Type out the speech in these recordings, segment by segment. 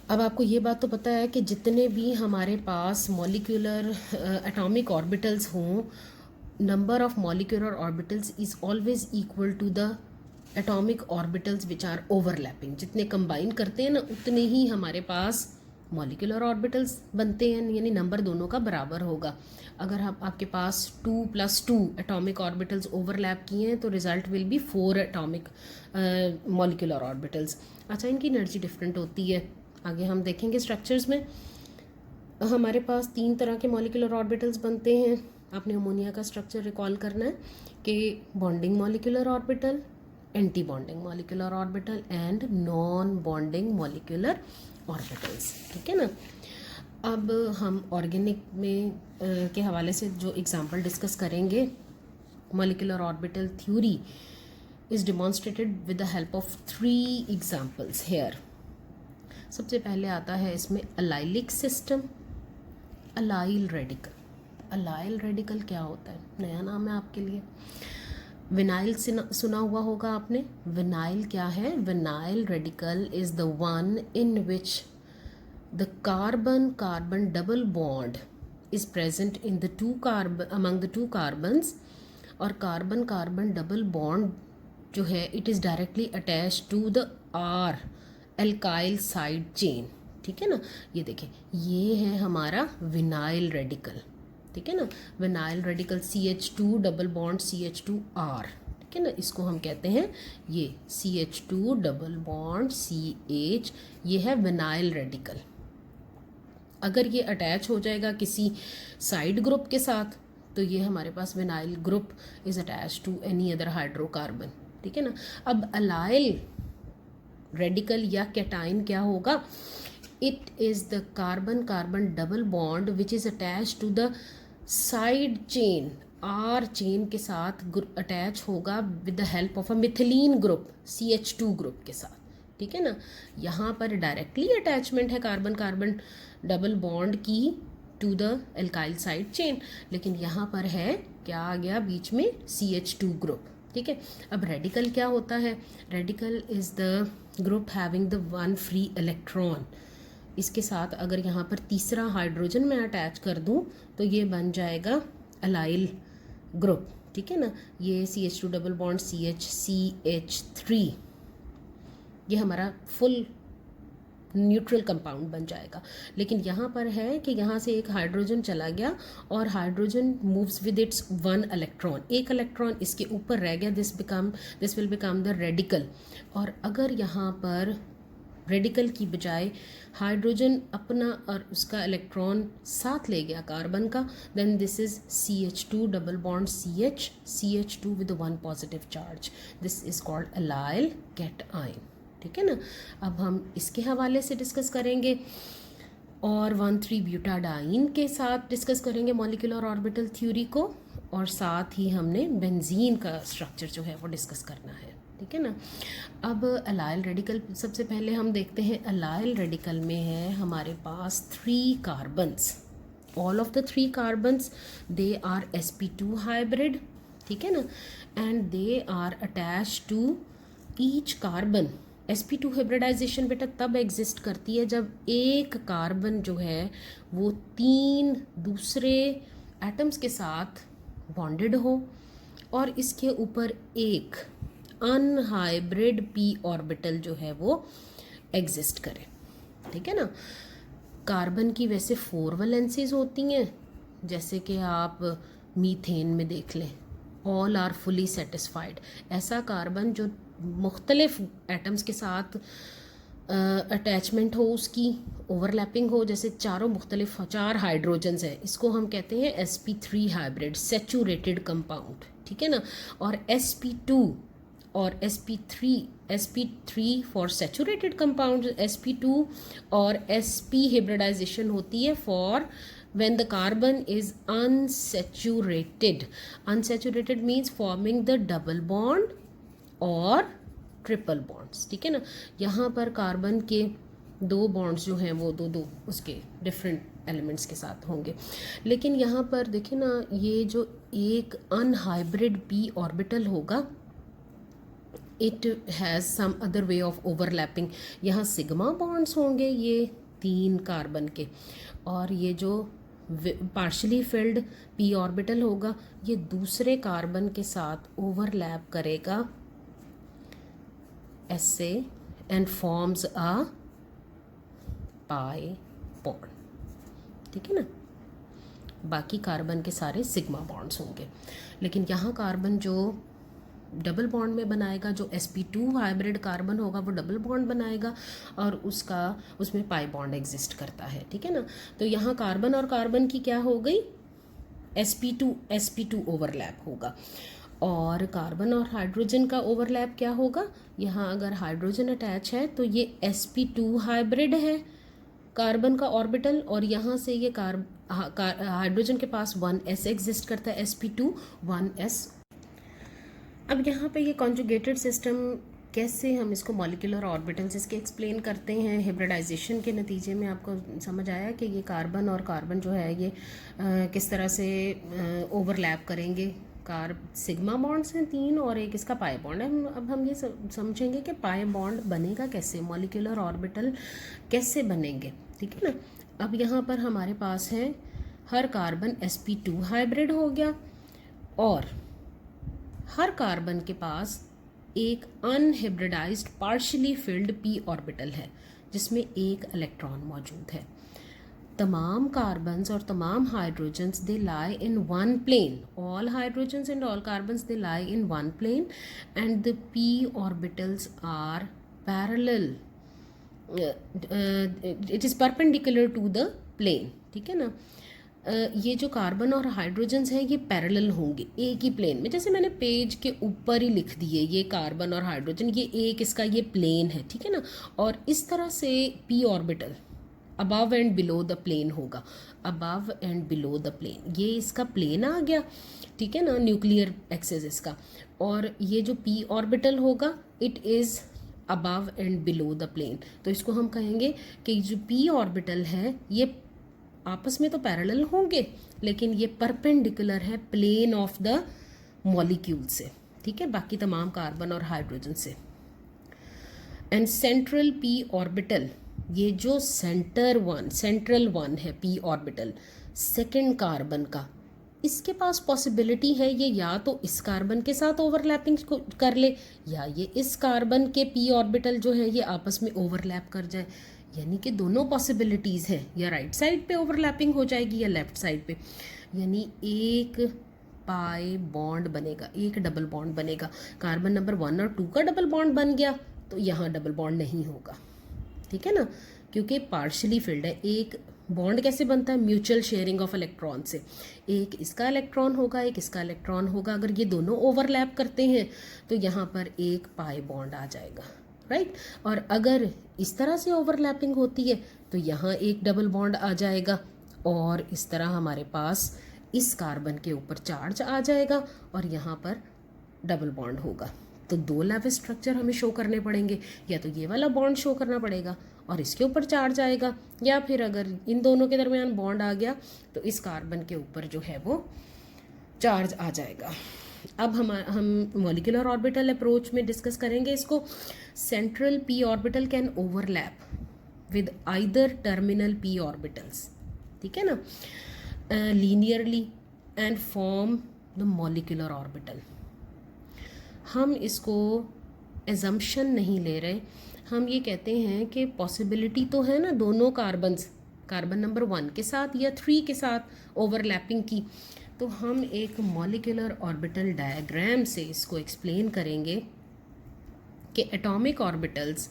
अब आपको ये बात तो पता है कि जितने भी हमारे पास मॉलिक्यूलर एटॉमिक ऑर्बिटल्स हों, number of molecular orbitals is always equal to the atomic orbitals which are overlapping. जितने कंबाइन करते हैं ना उतने ही हमारे पास मॉलिक्यूलर ऑर्बिटल्स बनते हैं, यानी नंबर दोनों का बराबर होगा। अगर हम आपके पास 2+2 एटॉमिक ऑर्बिटल्स ओवरलैप किए हैं तो result will be 4 atomic molecular orbitals. अच्छा, इनकी एनर्जी डिफरेंट होती है, आगे हम देखेंगे स्ट्रक्चर्स में। हमारे पास 3 तरह के मॉलिक्यूलर ऑर्बिटल्स बनते हैं। आपने अमोनिया का स्ट्रक्चर रिकॉल करना है कि bonding molecular orbital, anti bonding molecular orbital and non bonding molecular orbitals, ठीक है ना। अब हम ऑर्गेनिक में के हवाले से जो एग्जांपल डिस्कस करेंगे, molecular orbital theory is demonstrated with the help of 3 examples here. सबसे पहले आता है इसमें allylic system, allyl radical. Allyl radical क्या होता है, नया नाम है आपके लिए। विनाइल सुना हुआ होगा आपने। विनाइल क्या है? Vinyl radical is the one in which the carbon carbon double bond is present in the two carbon among the two carbons, और कार्बन कार्बन डबल बॉन्ड जो है it is directly attach to the R alkyl side chain, ठीक है ना। ये देखें, ये है हमारा विनाइल रेडिकल, ठीक है ना। Vinyl radical CH2 double bond CH2R, ठीक है ना। इसको हम कहते हैं ये CH2 डबल बॉन्ड CH, ये है विनाइल रेडिकल। अगर ये अटैच हो जाएगा किसी साइड ग्रुप के साथ तो ये हमारे पास vinyl group is attach to any other hydrocarbon, ठीक है ना। अब अलाइल रेडिकल या कैटाइन क्या होगा? It is the carbon carbon double bond which is attach to the side chain, R chain के साथ अटैच होगा with the help of a methylene group CH2 group के साथ, ठीक है ना। यहाँ पर डायरेक्टली अटैचमेंट है कार्बन कार्बन डबल बॉन्ड की to the alkyl side chain, लेकिन यहाँ पर है क्या आ गया बीच में? CH2 ग्रुप, ठीक है। अब रेडिकल क्या होता है? Radical is the group having the one free electron. इसके साथ अगर यहाँ पर तीसरा हाइड्रोजन मैं अटैच कर दूँ तो ये बन जाएगा अलाइल ग्रुप, ठीक है ना। ये CH2 डबल बॉन्ड CH3, ये हमारा फुल न्यूट्रल कंपाउंड बन जाएगा। लेकिन यहाँ पर है कि यहाँ से एक हाइड्रोजन चला गया और hydrogen moves with its 1 electron, एक इलेक्ट्रॉन इसके ऊपर रह गया, this will become the radical. और अगर यहाँ पर रेडिकल की बजाय हाइड्रोजन अपना और उसका इलेक्ट्रॉन साथ ले गया कार्बन का, then this is CH2 double bond CH2 with 1 positive charge, this is called allyl cation, ठीक है ना। अब हम इसके हवाले से डिस्कस करेंगे और 1,3-ब्यूटाडाइन के साथ डिस्कस करेंगे मॉलिक्यूलर ऑर्बिटल थ्योरी को, और साथ ही हमने बेंजीन का स्ट्रक्चर जो है वो डिस्कस करना है, ठीक है ना। अब अलाइल रेडिकल सबसे पहले हम देखते हैं। अलाइल रेडिकल में है हमारे पास 3 carbons, all of the 3 carbons they are sp2 hybrid, ठीक है ना, and they are attach to each carbon. sp2 hybridization बेटा तब एग्जिस्ट करती है जब एक कार्बन जो है वो 3 दूसरे एटम्स के साथ बॉन्डेड हो और इसके ऊपर एक अनहाइब्रिड p ऑर्बिटल जो है वो एग्जिस्ट करे, ठीक है ना। कार्बन की वैसे 4 वैलेंसीज होती हैं, जैसे कि आप मीथेन में देख लें, ऑल आर फुली सेटिस्फाइड। ऐसा कार्बन जो मुख्तलिफ एटम्स के साथ अटैचमेंट हो, उसकी ओवरलैपिंग हो, जैसे 4 हाइड्रोजन्स हैं, इसको हम कहते हैं sp3 हाइब्रिड सेचूरेटेड कंपाउंड, ठीक है ना। और sp2 और sp3 for saturated compound, sp2 और sp हाइब्रिडाइजेशन होती है for when the carbon is unsaturated. Unsaturated means forming the double bond और ट्रिपल बॉन्ड्स, ठीक है ना। यहाँ पर कार्बन के 2 बॉन्ड्स जो हैं वो दो उसके डिफरेंट एलिमेंट्स के साथ होंगे। लेकिन यहाँ पर देखिए ना, ये जो एक अनहाइब्रिड p ऑर्बिटल होगा it has some other way of overlapping. यहाँ सिग्मा बॉन्ड्स होंगे ये 3 कार्बन के, और ये जो पार्शली फिल्ड पी ऑर्बिटल होगा ये दूसरे कार्बन के साथ ओवरलैप करेगा ऐसे and forms a pi bond, ठीक है ना। बाकी कार्बन के सारे सिग्मा बॉन्ड्स होंगे, लेकिन यहाँ कार्बन जो डबल बॉन्ड में बनाएगा, जो sp2 हाइब्रिड कार्बन होगा वो डबल बॉन्ड बनाएगा और उसमें पाई बॉन्ड एग्जिस्ट करता है, ठीक है ना। तो यहाँ कार्बन और कार्बन की क्या हो गई, sp2 ओवरलैप होगा, और कार्बन और हाइड्रोजन का ओवरलैप क्या होगा, यहाँ अगर हाइड्रोजन अटैच है तो ये sp2 हाइब्रिड है कार्बन का ऑर्बिटल, और यहाँ से ये हाइड्रोजन के पास 1s एग्जिस्ट करता है, sp2 1s। अब यहाँ पे ये कॉन्जुगेटेड सिस्टम कैसे हम इसको मॉलिक्यूलर ऑर्बिटल्स इसके एक्सप्लेन करते हैं। हिब्रिडाइजेशन के नतीजे में आपको समझ आया कि ये कार्बन और कार्बन जो है ये किस तरह से ओवरलैप करेंगे। सिग्मा बॉन्ड्स हैं 3 और एक इसका पाई बॉन्ड है। अब हम ये समझेंगे कि पाई बॉन्ड बनेगा कैसे, मॉलिक्यूलर ऑर्बिटल कैसे बनेंगे, ठीक है ना। अब यहाँ पर हमारे पास है हर कार्बन sp2 हाइब्रिड हो गया, और हर कार्बन के पास एक अनहिब्रिडाइज्ड पार्शियली फिल्ड p ऑर्बिटल है जिसमें एक इलेक्ट्रॉन मौजूद है। तमाम कार्बन्स और तमाम hydrogens they lie in one plane, all hydrogens and all carbons they lie in one plane and the p orbitals are parallel, it is perpendicular to the plane, ठीक है ना। ये जो कार्बन और हाइड्रोजन्स हैं ये पैरेलल होंगे एक ही प्लेन में, जैसे मैंने पेज के ऊपर ही लिख दिए ये कार्बन और हाइड्रोजन, ये एक इसका ये प्लेन है, ठीक है ना। और इस तरह से p orbital above and below the plane होगा, above and below the plane, ये इसका प्लेन आ गया, ठीक है ना, न्यूक्लियर एक्सिस इसका। और ये जो p ऑर्बिटल होगा it is above and below the plane, तो इसको हम कहेंगे कि जो p ऑर्बिटल है ये आपस में तो पैरेलल होंगे लेकिन ये परपेंडिकुलर है प्लेन ऑफ द मॉलिक्यूल से, ठीक है, बाकी तमाम कार्बन और हाइड्रोजन से। एंड सेंट्रल p ऑर्बिटल, ये जो सेंट्रल वन है p ऑर्बिटल सेकेंड कार्बन का, इसके पास पॉसिबिलिटी है ये या तो इस कार्बन के साथ ओवरलैपिंग कर ले या ये इस कार्बन के p ऑर्बिटल जो है ये आपस में ओवरलैप कर जाए, यानी कि दोनों पॉसिबिलिटीज़ हैं, या राइट साइड पे ओवरलैपिंग हो जाएगी या लेफ्ट साइड पे, यानी एक पाई बॉन्ड बनेगा, एक डबल बॉन्ड बनेगा। कार्बन नंबर 1 और 2 का डबल बॉन्ड बन गया तो यहाँ डबल बॉन्ड नहीं होगा, ठीक है ना, क्योंकि पार्शली फिल्ड है। एक बॉन्ड कैसे बनता है, म्यूचुअल शेयरिंग ऑफ इलेक्ट्रॉन से, एक इसका इलेक्ट्रॉन होगा एक इसका इलेक्ट्रॉन होगा, अगर ये दोनों ओवरलैप करते हैं तो यहाँ पर एक पाई बॉन्ड आ जाएगा, राइट। और अगर इस तरह से ओवरलैपिंग होती है तो यहाँ एक डबल बॉन्ड आ जाएगा, और इस तरह हमारे पास इस कार्बन के ऊपर चार्ज आ जाएगा और यहाँ पर डबल बॉन्ड होगा। तो 2 लेवल स्ट्रक्चर हमें शो करने पड़ेंगे, या तो ये वाला बॉन्ड शो करना पड़ेगा और इसके ऊपर चार्ज आएगा, या फिर अगर इन दोनों के दरमियान बॉन्ड आ गया तो इस कार्बन के ऊपर जो है वो चार्ज आ जाएगा। अब हम मॉलिक्यूलर ऑर्बिटल अप्रोच में डिस्कस करेंगे इसको। Central p orbital can overlap with either terminal p orbitals, ठीक है ना, linearly and form the molecular orbital. हम इसको एजम्पशन नहीं ले रहे, हम ये कहते हैं कि पॉसिबिलिटी तो है ना दोनों कार्बन नंबर 1 के साथ या 3 के साथ ओवरलैपिंग की, तो हम एक मॉलिक्यूलर ऑर्बिटल डायग्राम से इसको एक्सप्लेन करेंगे कि एटॉमिक ऑर्बिटल्स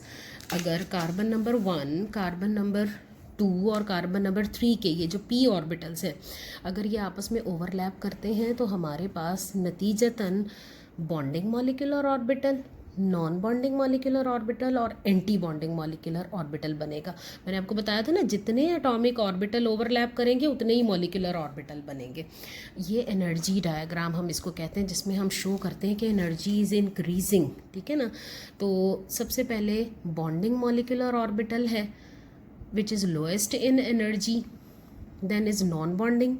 अगर कार्बन नंबर 1, कार्बन नंबर 2 और कार्बन नंबर 3 के ये जो p ऑर्बिटल्स हैं अगर ये आपस में ओवरलैप करते हैं तो हमारे पास नतीजतन bonding molecular orbital, non bonding molecular orbital और एंटी बॉन्डिंग मॉलिक्यूलर ऑर्बिटल बनेगा। मैंने आपको बताया था ना जितने एटॉमिक ऑर्बिटल ओवरलैप करेंगे उतने ही मॉलिक्यूलर ऑर्बिटल बनेंगे। ये एनर्जी डायग्राम हम इसको कहते हैं जिसमें हम शो करते हैं कि एनर्जी इज़ इंक्रीजिंग, ठीक है ना। तो सबसे पहले बॉन्डिंग मॉलिक्यूलर ऑर्बिटल है which is lowest in energy, then is non bonding,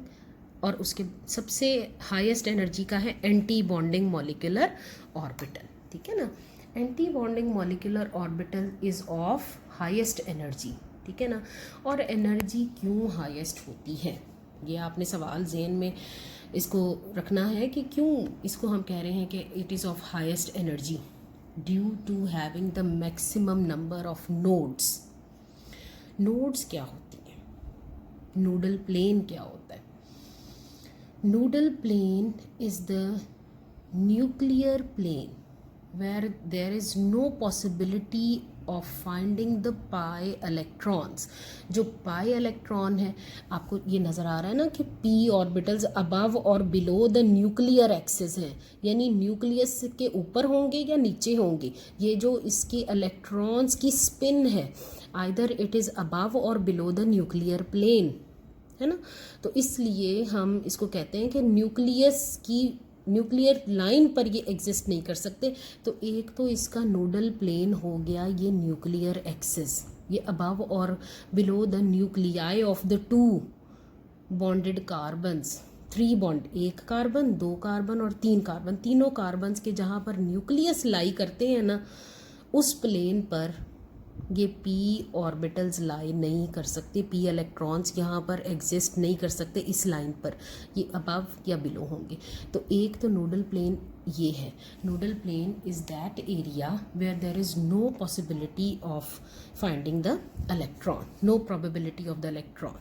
और उसके सबसे हाईएस्ट एनर्जी का है एंटी बॉन्डिंग मॉलिक्यूलर ऑर्बिटल, ठीक है ना। Anti bonding molecular orbital is of highest energy, ठीक है ना। और एनर्जी क्यों हाईएस्ट होती है, ये आपने सवाल ज़हन में इसको रखना है कि क्यों इसको हम कह रहे हैं कि it is of highest energy, due to having the maximum number of nodes. Nodes क्या होती हैं, नोडल प्लेन क्या होता है? Nodal plane is the nuclear plane where there is no possibility of finding the pi electrons। जो pi electron है, आपको ये नज़र आ रहा है ना कि p ऑर्बिटल्स अबव और बिलो द न्यूक्लियर एक्सिस हैं, यानी न्यूक्लियस के ऊपर होंगे या नीचे होंगे। ये जो इसके इलेक्ट्रॉन्स की स्पिन है, आइदर इट इज़ अबव और बिलो द न्यूक्लियर प्लेन, है ना। तो इसलिए हम इसको कहते हैं कि न्यूक्लियर लाइन पर ये एग्जिस्ट नहीं कर सकते। तो एक तो इसका नोडल प्लेन हो गया ये न्यूक्लियर एक्सिस, ये अबव और below the nuclei of the two bonded carbons, 3 bond, 1 carbon, 2 carbon और 3 कार्बन, तीनों कार्बन्स के जहाँ पर न्यूक्लियस लाई करते हैं ना, उस प्लेन पर ये p ऑर्बिटल्स लाई नहीं कर सकते, p इलेक्ट्रॉन्स यहाँ पर एग्जिस्ट नहीं कर सकते इस लाइन पर, ये अबव या बिलो होंगे। तो एक तो नोडल प्लेन ये है, nodal plane is that area where there is no possibility of finding the electron, no probability of the electron,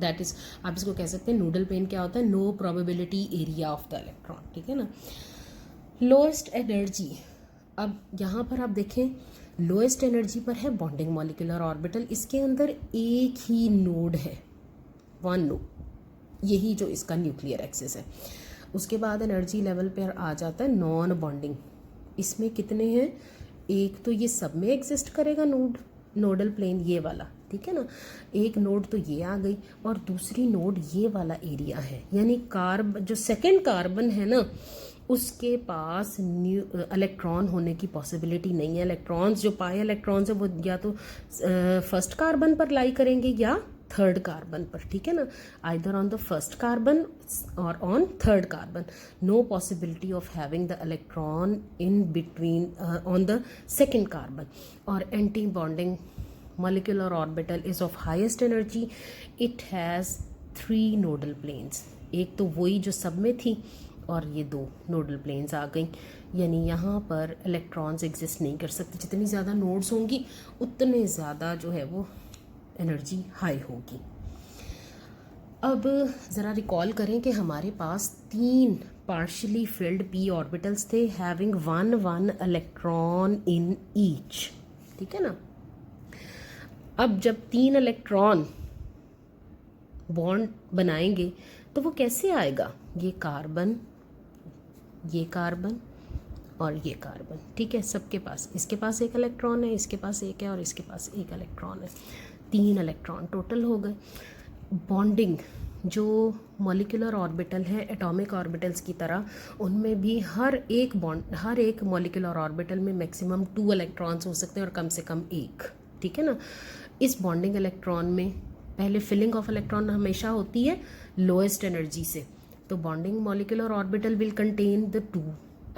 that is, आप इसको कह सकते हैं नोडल प्लेन क्या होता है, no probability area of the electron, ठीक है ना। लोएस्ट एनर्जी, अब यहाँ पर आप देखें लोएस्ट एनर्जी पर है बॉन्डिंग मॉलिक्यूलर ऑर्बिटल, इसके अंदर एक ही नोड है, 1 नोड, यही जो इसका न्यूक्लियर एक्सिस है। उसके बाद एनर्जी लेवल पर आ जाता है नॉन बॉन्डिंग, इसमें कितने हैं, एक तो ये सब में एग्जिस्ट करेगा नोडल प्लेन ये वाला, ठीक है ना, एक नोड तो ये आ गई, और दूसरी नोड ये वाला एरिया है, यानी जो सेकेंड कार्बन है ना उसके पास इलेक्ट्रॉन होने की पॉसिबिलिटी नहीं है। इलेक्ट्रॉन्स जो पाई इलेक्ट्रॉन्स है वो या तो फर्स्ट कार्बन पर लाई करेंगे या थर्ड कार्बन पर, ठीक है ना, either on the first carbon और on third carbon, no possibility of having the electron in between on the second carbon. और anti bonding molecular orbital is of highest energy, it has 3 nodal planes, एक तो वही जो सब में थी और ये 2 नोडल प्लेन्स आ गई, यानी यहाँ पर इलेक्ट्रॉन्स एग्जिस्ट नहीं कर सकते, जितनी ज़्यादा नोड्स होंगी उतने ज़्यादा जो है वो एनर्जी हाई होगी। अब ज़रा रिकॉल करें कि हमारे पास 3 पार्शियली फिल्ड p ऑर्बिटल्स थे हैविंग 1 इलेक्ट्रॉन इन ईच, ठीक है ना। अब जब 3 इलेक्ट्रॉन बॉन्ड बनाएंगे तो वो कैसे आएगा, ये कार्बन और ये कार्बन, ठीक है, सबके पास, इसके पास 1 इलेक्ट्रॉन है, इसके पास 1 है और इसके पास 1 इलेक्ट्रॉन है, 3 इलेक्ट्रॉन टोटल हो गए। बॉन्डिंग जो मॉलिक्यूलर ऑर्बिटल है एटॉमिक ऑर्बिटल्स की तरह, उनमें भी हर एक मॉलिक्यूलर ऑर्बिटल में मैक्सिमम 2 इलेक्ट्रॉन्स हो सकते हैं और कम से कम 1, ठीक है ना। इस बॉन्डिंग इलेक्ट्रॉन में पहले फिलिंग ऑफ इलेक्ट्रॉन हमेशा होती है लोएस्ट एनर्जी से, तो bonding molecular orbital will contain the 2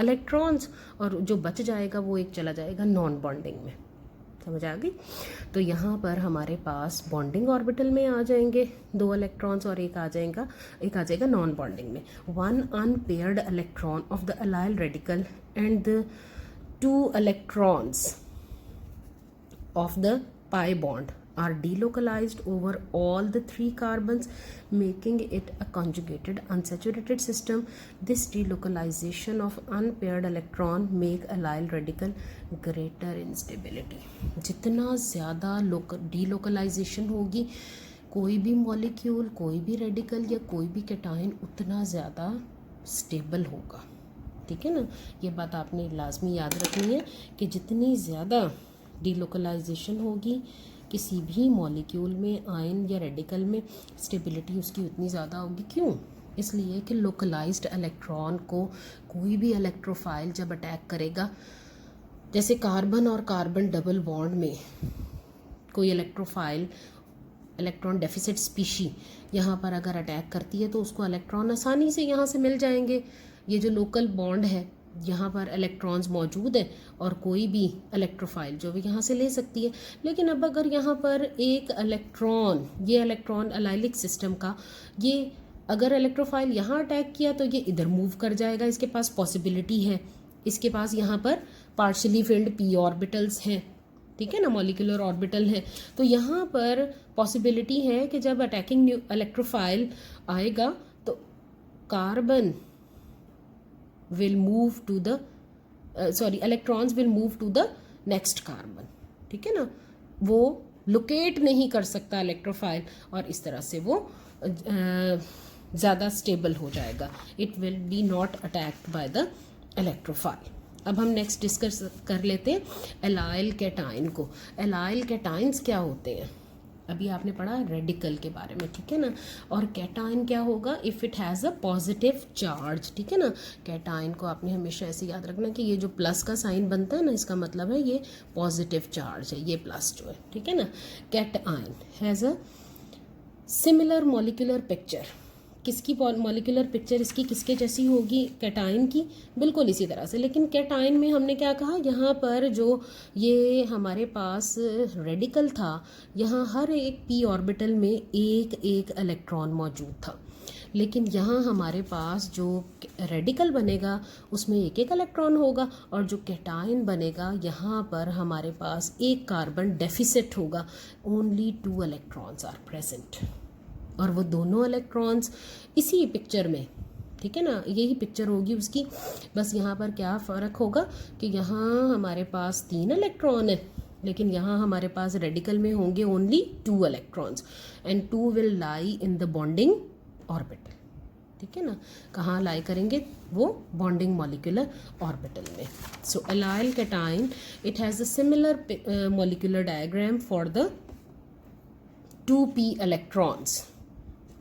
electrons और जो बच जाएगा वो एक चला जाएगा नॉन बॉन्डिंग में, समझ आ गई। तो यहाँ पर हमारे पास बॉन्डिंग ऑर्बिटल में आ जाएंगे 2 इलेक्ट्रॉन्स और एक आ जाएगा नॉन बॉन्डिंग में। 1 unpaired electron of the allyl radical and the 2 electrons of the pi bond are delocalized over all the 3 carbons, making it a conjugated unsaturated system. This delocalization of unpaired electron make allyl radical greater instability. जितना ज़्यादा delocalization होगी कोई भी molecule, कोई भी radical या कोई भी कैटायन, उतना ज़्यादा स्टेबल होगा, ठीक है ना। ये बात आपने लाजमी याद रखनी है कि जितनी ज़्यादा डीलोकलाइजेशन होगी किसी भी मॉलिक्यूल में, आयन या रेडिकल में, स्टेबिलिटी उसकी उतनी ज़्यादा होगी। क्यों? इसलिए कि लोकलाइज्ड इलेक्ट्रॉन को कोई भी इलेक्ट्रोफाइल जब अटैक करेगा, जैसे कार्बन और कार्बन डबल बॉन्ड में कोई इलेक्ट्रोफाइल, इलेक्ट्रॉन डेफिसिट स्पीशी यहाँ पर अगर अटैक करती है तो उसको इलेक्ट्रॉन आसानी से यहाँ से मिल जाएंगे। ये जो लोकल बॉन्ड है यहाँ पर इलेक्ट्रॉन्स मौजूद है और कोई भी इलेक्ट्रोफाइल जो भी यहाँ से ले सकती है। लेकिन अब अगर यहाँ पर एक इलेक्ट्रॉन, ये इलेक्ट्रॉन एलाइलिक सिस्टम का, ये अगर इलेक्ट्रोफाइल यहाँ अटैक किया तो ये इधर मूव कर जाएगा, इसके पास पॉसिबिलिटी है। इसके पास यहाँ पर पार्शली फिल्ड पी ऑर्बिटल्स हैं, ठीक है ना, मॉलिक्यूलर ऑर्बिटल है। तो यहाँ पर पॉसिबिलिटी है कि जब अटैकिंग इलेक्ट्रोफाइल आएगा तो carbon will move to the electrons will move to the next carbon, ठीक है ना, वो लोकेट नहीं कर सकता इलेक्ट्रोफाइल और इस तरह से वो ज़्यादा स्टेबल हो जाएगा। It will be not attacked by the electrophile. अब हम नेक्स्ट डिस्कस कर लेते हैं एलाइल कैटाइन को। एलाइल कैटाइंस क्या होते हैं? अभी आपने पढ़ा रेडिकल के बारे में, ठीक है ना। और कैटाइन क्या होगा? If it has a positive charge, ठीक है ना। कैटाइन को आपने हमेशा ऐसे याद रखना कि ये जो प्लस का साइन बनता है ना, इसका मतलब है ये पॉजिटिव चार्ज है, ये प्लस जो है, ठीक है ना। Cation has a similar molecular picture. किसकी मॉलिक्यूलर पिक्चर इसकी किसके जैसी होगी? कैटाइन की, बिल्कुल इसी तरह से। लेकिन कैटाइन में हमने क्या कहा, यहाँ पर जो ये हमारे पास रेडिकल था, यहाँ हर एक पी ऑर्बिटल में एक एक इलेक्ट्रॉन मौजूद था। लेकिन यहाँ हमारे पास जो रेडिकल बनेगा उसमें एक एक इलेक्ट्रॉन होगा, और जो कैटाइन बनेगा यहाँ पर हमारे पास एक कार्बन डेफिसिट होगा, ओनली 2 इलेक्ट्रॉन्स आर प्रेजेंट। और वो दोनों इलेक्ट्रॉन्स इसी पिक्चर में, ठीक है ना, यही पिक्चर होगी उसकी। बस यहाँ पर क्या फ़र्क होगा कि यहाँ हमारे पास 3 इलेक्ट्रॉन है, लेकिन यहाँ हमारे पास रेडिकल में होंगे only 2 electrons, and 2 will lie in the bonding orbital, ठीक है ना। कहाँ लाई करेंगे? वो बॉन्डिंग मॉलिक्यूलर ऑर्बिटल में। So allyl cation, it has a similar molecular diagram for the 2p electrons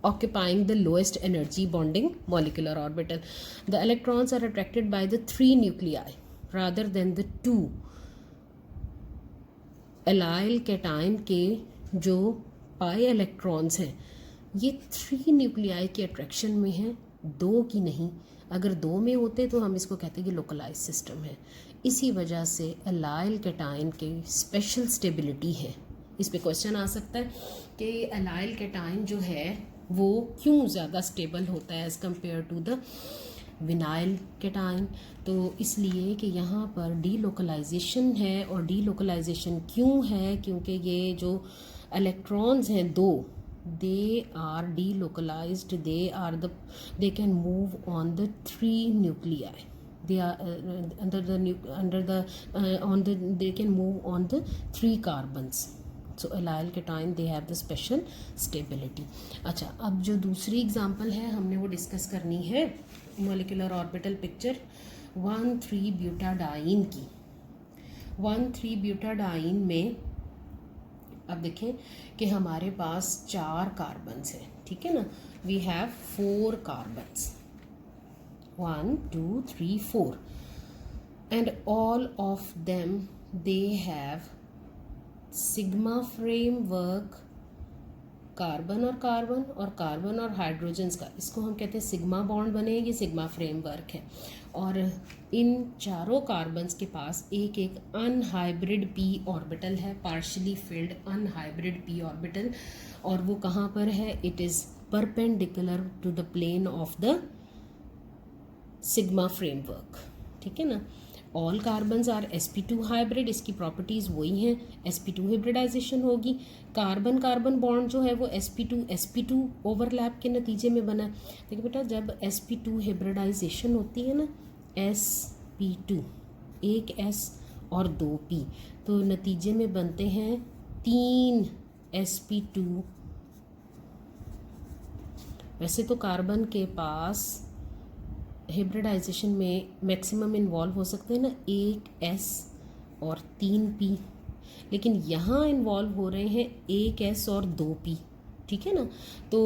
occupying the lowest energy bonding molecular orbital. The electrons are attracted by the 3 nuclei rather than the 2. Allyl cation के जो pi electrons हैं ये 3 nuclei के attraction में हैं, 2 की नहीं। अगर 2 में होते तो हम इसको कहते हैं कि लोकलाइज सिस्टम है। इसी वजह से एलाइल कैटाइन के स्पेशल स्टेबिलिटी है। इस पे क्वेश्चन आ सकता है कि एलाइल कैटाइन जो है वो क्यों ज़्यादा स्टेबल होता है as compare to the vinyl cation. तो इसलिए कि यहाँ पर डीलोकलाइजेशन है, और डीलोकलाइजेशन क्यों है? क्योंकि ये जो इलेक्ट्रॉन्स हैं 2, they are delocalized, they can move on the 3 nuclei, they are they can move on the 3 carbons. So allyl cation they have the special stability. अच्छा, अब जो दूसरी एग्जांपल है हमने वो डिस्कस करनी है मॉलिक्यूलर ऑर्बिटल पिक्चर 1,3-ब्यूटाडाइन की। 1,3-ब्यूटाडाइन में अब देखें कि हमारे पास 4 कार्बन्स हैं, ठीक है ना। We have 4 carbons, 1 2 3 4, and all of them they have sigma framework, carbon और कार्बन और हाइड्रोजन्स का, इसको हम कहते हैं सिग्मा बॉन्ड बने, ये सिग्मा फ्रेमवर्क है। और इन चारों कार्बन्स के पास एक एक अनहाइब्रिड पी ऑर्बिटल है, partially filled unhybrid p orbital, और वो कहाँ पर है? It is perpendicular to the plane of the sigma framework, ठीक है ना। All carbons are sp2 hybrid, इसकी प्रॉपर्टीज़ वही हैं, sp2 हिब्रिडाइजेशन होगी। कार्बन कार्बन बॉन्ड जो है वो sp2 ओवरलैप के नतीजे में बना है। देखिए बेटा, जब sp2 हिब्रिडाइजेशन होती है ना, sp2 एक s और 2 p, तो नतीजे में बनते हैं 3 sp2। वैसे तो कार्बन के पास हिब्रिडाइजेशन में मैक्सिमम इन्वॉल्व हो सकते हैं ना, 1 s और 3 p, लेकिन यहाँ इन्वॉल्व हो रहे हैं 1 s और 2 p, ठीक है ना। तो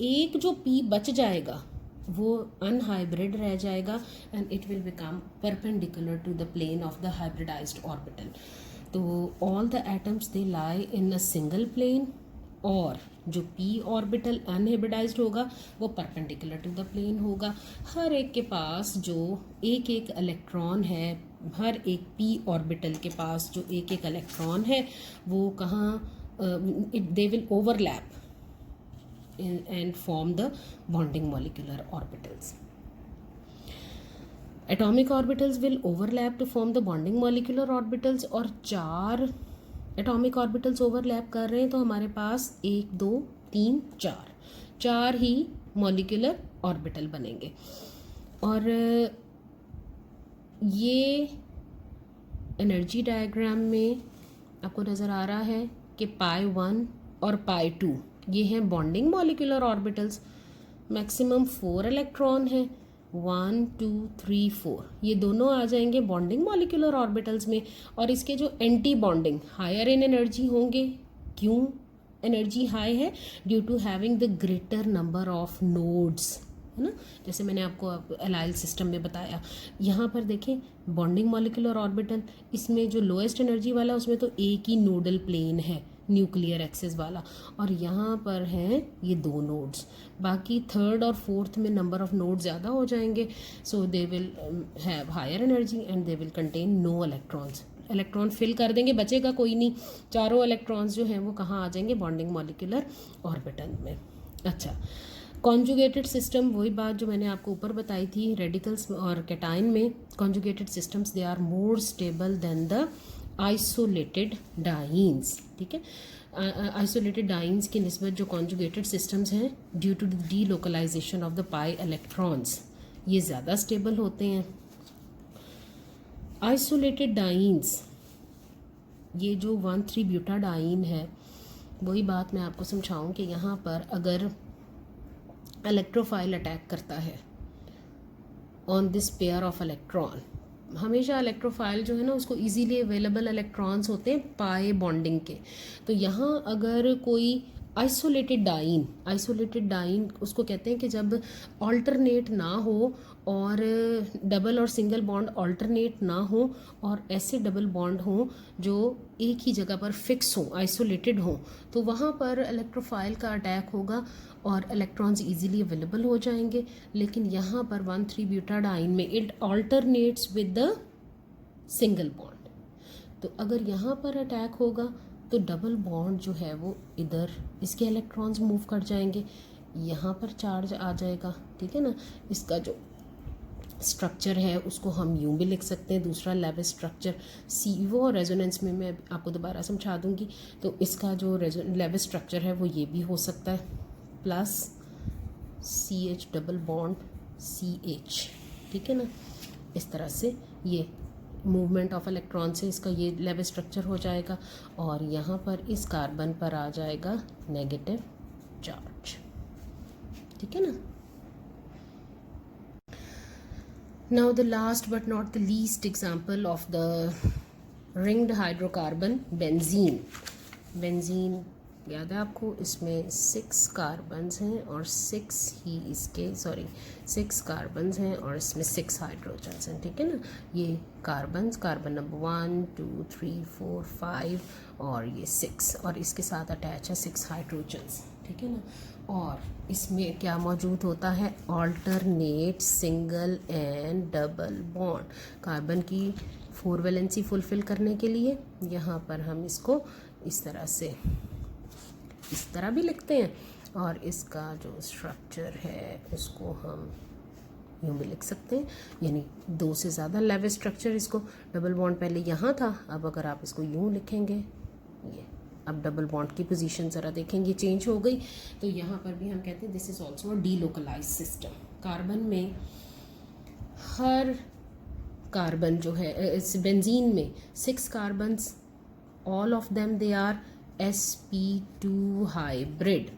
एक जो p बच जाएगा वो अनहाइब्रिड रह जाएगा, and it will become perpendicular to the plane of the hybridised orbital. तो all the atoms they lie in a single plane, और जो p ऑर्बिटल अनहाइब्रिडाइज्ड होगा वो परपेंडिकुलर टू द प्लेन होगा। हर एक के पास जो एक एक इलेक्ट्रॉन है, हर एक p ऑर्बिटल के पास जो एक एक इलेक्ट्रॉन है वो कहाँ दे will overlap and form the bonding molecular orbitals. Atomic orbitals will overlap to form the bonding molecular orbitals और 4 atomic orbitals overlap कर रहे हैं तो हमारे पास 1 2 3 4 ही molecular orbital बनेंगे। और ये एनर्जी डायग्राम में आपको नज़र आ रहा है कि पाई 1 और पाई 2 ये हैं bonding molecular orbitals. Maximum 4 electron हैं, 1 2 3 4, ये दोनों आ जाएंगे बॉन्डिंग मॉलिक्यूलर ऑर्बिटल्स में। और इसके जो anti bonding higher in energy होंगे, क्यों एनर्जी हाई है? Due to having the greater number of nodes, है ना। जैसे मैंने आपको एलाइल सिस्टम में बताया, यहाँ पर देखें बॉन्डिंग मॉलिक्यूलर ऑर्बिटल, इसमें जो लोएस्ट एनर्जी वाला उसमें तो एक ही नोडल प्लेन है न्यूक्लियर एक्सिस वाला, और यहाँ पर हैं ये 2 नोड्स। बाकी थर्ड और फोर्थ में नंबर ऑफ नोड ज़्यादा हो जाएंगे, so they will have higher energy and they will contain no electrons. Electron fill कर देंगे, बचेगा कोई नहीं, चारों इलेक्ट्रॉन्स जो हैं वो कहाँ आ जाएंगे? बॉन्डिंग मॉलिक्यूलर ऑर्बिटल में। अच्छा, कॉन्जुगेटेड सिस्टम, वही बात जो मैंने आपको ऊपर बताई थी, रेडिकल्स और कैटाइन में conjugated systems they are more stable than the isolated dienes. ठीक है, आइसोलेटेड डाइन्स की निस्बत जो कॉन्जुगेटेड सिस्टम्स हैं, due to the delocalization of the pi electrons, ये ज़्यादा स्टेबल होते हैं। आइसोलेटेड डाइन्स, ये जो 1,3 ब्यूटाडाइन है, वही बात मैं आपको समझाऊं कि यहाँ पर अगर इलेक्ट्रोफाइल अटैक करता है on this pair of electron, हमेशा इलेक्ट्रोफाइल जो है ना उसको इजीली अवेलेबल इलेक्ट्रॉन्स होते हैं पाई बॉन्डिंग के। तो यहाँ अगर कोई आइसोलेटेड डाइन उसको कहते हैं कि जब ऑल्टरनेट ना हो और डबल और सिंगल बॉन्ड ऑल्टरनेट ना हो और ऐसे डबल बॉन्ड हो जो एक ही जगह पर फिक्स हो, आइसोलेटेड हो, तो वहाँ पर इलेक्ट्रोफाइल का अटैक होगा और इलेक्ट्रॉन्स इजीली अवेलेबल हो जाएंगे। लेकिन यहाँ पर 1,3 ब्यूटाडाइन में it alternates with the single bond, तो अगर यहाँ पर अटैक होगा तो डबल बॉन्ड जो है वो इधर इसके इलेक्ट्रॉन्स मूव कर जाएंगे, यहाँ पर चार्ज आ जाएगा। ठीक है ना, इसका जो स्ट्रक्चर है उसको हम यूं भी लिख सकते हैं, दूसरा लेविस स्ट्रक्चर सीवो और रेजोनेंस में मैं आपको दोबारा समझा दूंगी। तो इसका जो लेविस स्ट्रक्चर है वो ये भी हो सकता है, plus CH double bond CH। ठीक है ना, इस तरह से ये मूवमेंट ऑफ इलेक्ट्रॉन से इसका ये लेविस स्ट्रक्चर हो जाएगा और यहाँ पर इस कार्बन पर आ जाएगा नेगेटिव चार्ज। ठीक है ना। Now the last but not the least example of the ringed hydrocarbon benzene. Benzene याद है आपको, इसमें 6 कार्बन्स हैं और 6 कार्बन्स हैं और इसमें 6 हाइड्रोजन्स हैं। ठीक है ना, ये कार्बन्स, कार्बन नंबर 1 2 3 4 5 और ये 6, और इसके साथ अटैच है 6 हाइड्रोजन्स। ठीक है ना, और इसमें क्या मौजूद होता है? Alternate single and double bond. Carbon की 4 वैलेंसी फुलफिल करने के लिए यहाँ पर हम इसको इस तरह भी लिखते हैं, और इसका जो स्ट्रक्चर है उसको हम यूँ भी लिख सकते हैं, यानी 2 से ज़्यादा लेवल स्ट्रक्चर। इसको डबल बॉन्ड पहले यहाँ था, अब अगर आप इसको यूँ लिखेंगे, ये अब डबल बॉन्ड की पोजीशन ज़रा देखेंगे चेंज हो गई। तो यहाँ पर भी हम कहते हैं this is also a delocalized system. Carbon में हर कार्बन जो है, इस बेंजीन में 6 carbons, all of them they are sp2 hybrid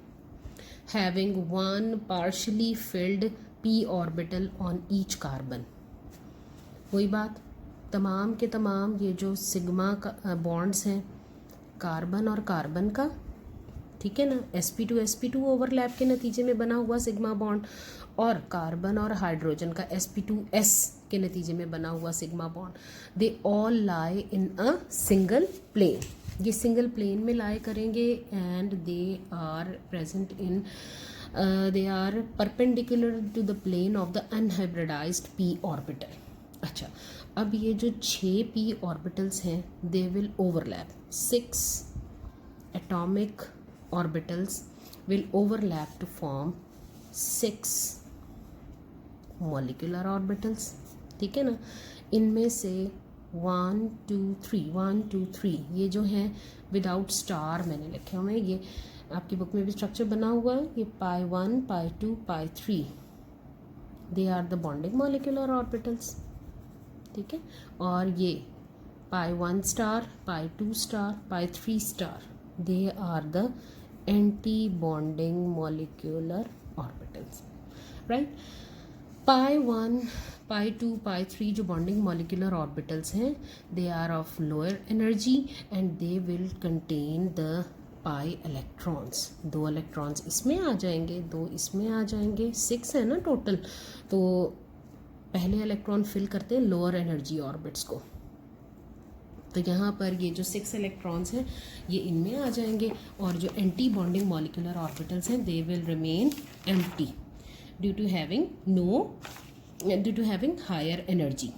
having one partially filled p orbital on each carbon। वही बात, तमाम के तमाम ये जो सिग्मा का बॉन्ड्स हैं कार्बन और कार्बन का, ठीक है ना, sp2 ओवरलैप के नतीजे में बना हुआ सिग्मा बॉन्ड, और कार्बन और हाइड्रोजन का sp2s के नतीजे में बना हुआ sigma bond, they all lie in a single plane, ये सिंगल प्लेन में लाई करेंगे and they are present in they are perpendicular to the plane of the unhybridized p orbital. अच्छा, अब ये जो 6 p ऑर्बिटल्स हैं they will overlap, 6 atomic orbitals will overlap to form 6 molecular orbitals, ठीक है ना। इनमें से 1 2 3 ये जो हैं विदाउट स्टार मैंने लिखे हुए हैं, ये आपकी बुक में भी स्ट्रक्चर बना हुआ है, ये pi 1 pi 2 pi 3 they are the bonding molecular orbitals, ठीक है। और ये pi 1 star pi 2 star pi 3 star they are the anti bonding molecular orbitals, right. Pi 1 pi 2 pi 3 जो बॉन्डिंग मॉलिक्यूलर ऑर्बिटल्स हैं they are of lower energy and they will contain the pi electrons, 2 electrons इसमें आ जाएंगे, 2 इसमें आ जाएंगे, 6 है ना टोटल। तो पहले इलेक्ट्रॉन फिल करते हैं लोअर एनर्जी ऑर्बिट्स को, तो यहाँ पर ये जो 6 इलेक्ट्रॉन्स हैं ये इनमें आ जाएंगे और जो एंटी बॉन्डिंग मॉलिक्यूलर ऑर्बिटल्स हैं they will remain empty due to having higher energy.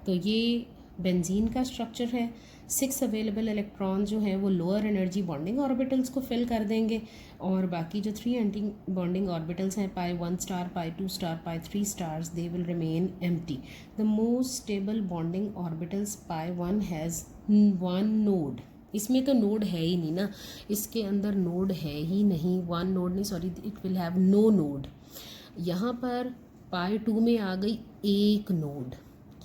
तो ये बेंजीन का स्ट्रक्चर है, 6 अवेलेबल इलेक्ट्रॉन जो हैं वो लोअर एनर्जी बॉन्डिंग ऑर्बिटल्स को फिल कर देंगे और बाकी जो 3 एंटी बॉन्डिंग ऑर्बिटल्स हैं पाई 1 star pi 2 star pi 3 stars they will remain empty. The most stable bonding orbitals pi 1 has 1 node, इसमें तो नोड है ही नहीं ना, इसके अंदर नोड है ही नहीं, 1 नोड नहीं, sorry it will have no node. यहाँ पर पाई 2 में आ गई एक नोड,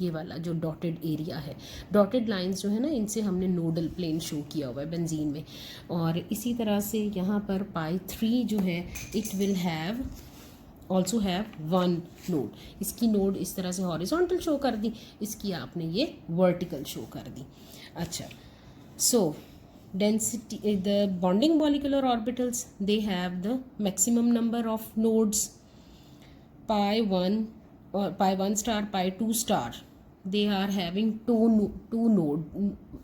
ये वाला जो डॉटेड एरिया है, डॉटेड लाइंस जो है ना इनसे हमने नोडल प्लेन शो किया हुआ है बेंजीन में। और इसी तरह से यहाँ पर पाई 3 जो है it will have also have 1 node, इसकी नोड इस तरह से हॉरिजॉन्टल शो कर दी, इसकी आपने ये वर्टिकल शो कर दी। अच्छा, so density the bonding molecular orbitals they have the maximum number of nodes, pi 1 और pi 1 star pi 2 star they are having two node,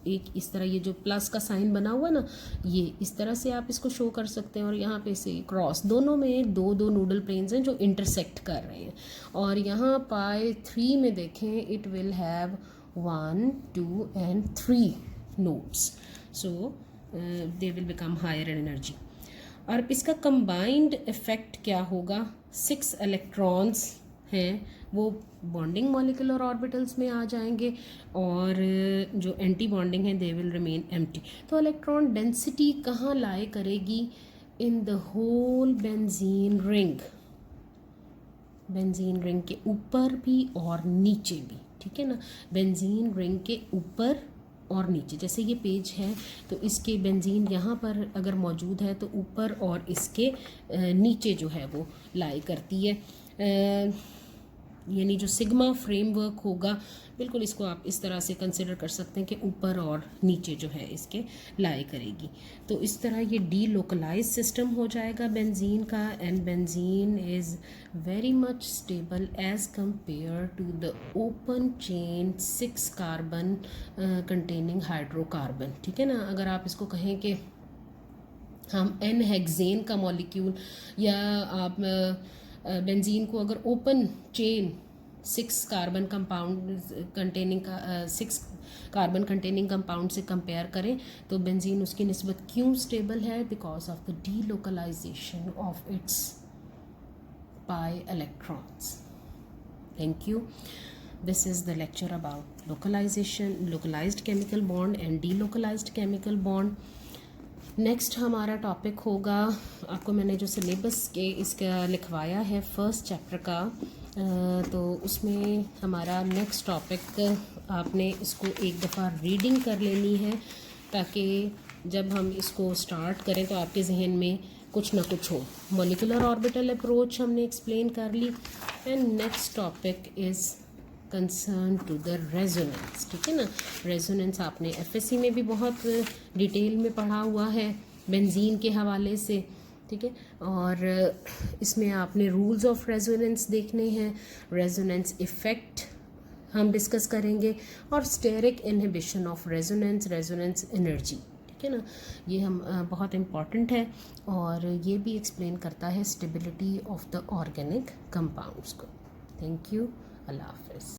एक इस तरह ये जो प्लस का साइन बना हुआ ना ये इस तरह से आप इसको शो कर सकते हैं और यहाँ पे से क्रॉस, दोनों में 2 नोडल प्लेन्स हैं जो इंटरसेक्ट कर रहे हैं। और यहाँ पाई 3 में देखें it will have 1 2 and 3 nodes, so they will become higher energy. और इसका कंबाइंड इफेक्ट क्या होगा, 6 इलेक्ट्रॉन्स हैं वो बॉन्डिंग मॉलिक्यूलर ऑर्बिटल्स में आ जाएंगे और जो एंटी बॉन्डिंग है दे विल रिमेन एम्प्टी। तो इलेक्ट्रॉन डेंसिटी कहाँ लाई करेगी, in the whole benzene ring, benzene ring के ऊपर भी और नीचे भी, ठीक है ना। बेंजीन रिंग के ऊपर और नीचे, जैसे ये पेज है तो इसके बेंजीन यहाँ पर अगर मौजूद है तो ऊपर और इसके नीचे जो है वो लाई करती है, यानी जो सिग्मा फ्रेमवर्क होगा बिल्कुल इसको आप इस तरह से कंसिडर कर सकते हैं कि ऊपर और नीचे जो है इसके लाई करेगी। तो इस तरह ये डी लोकलाइज सिस्टम हो जाएगा बेंजीन का, and benzene is very much stable as compare to the open chain 6 carbon containing hydrocarbon, ठीक है ना। अगर आप इसको कहें कि हम एन हेक्सेन का मॉलिक्यूल या आप बेंजीन को अगर open chain 6 carbon compound containing 6 carbon containing compound से कंपेयर करें तो बेंजीन उसकी निस्बत क्यों स्टेबल है, because of the delocalization of its pi electrons. Thank you. This is the lecture about localization, localized chemical bond and delocalized chemical bond. Next हमारा topic होगा, आपको मैंने जो सिलेबस के इसका लिखवाया है फर्स्ट चैप्टर का, तो उसमें हमारा नेक्स्ट टॉपिक आपने इसको एक दफ़ा रीडिंग कर लेनी है ताकि जब हम इसको स्टार्ट करें तो आपके जहन में कुछ ना कुछ हो। मॉलिक्यूलर ऑर्बिटल अप्रोच हमने एक्सप्लेन कर ली and next topic is concern to the resonance, ठीक है ना। रेजोनेंस आपने एफएससी में भी बहुत डिटेल में पढ़ा हुआ है बेंजीन के हवाले से, ठीक है। और इसमें आपने रूल्स ऑफ रेजोनेंस देखने हैं, रेजोनेंस इफ़ेक्ट हम डिस्कस करेंगे, और steric inhibition of resonance, resonance energy, ठीक है ना। ये हम बहुत इम्पॉर्टेंट है, और ये भी एक्सप्लेन करता है stability of the organic compounds को। थैंक यू, अल्लाह हाफ़िज़।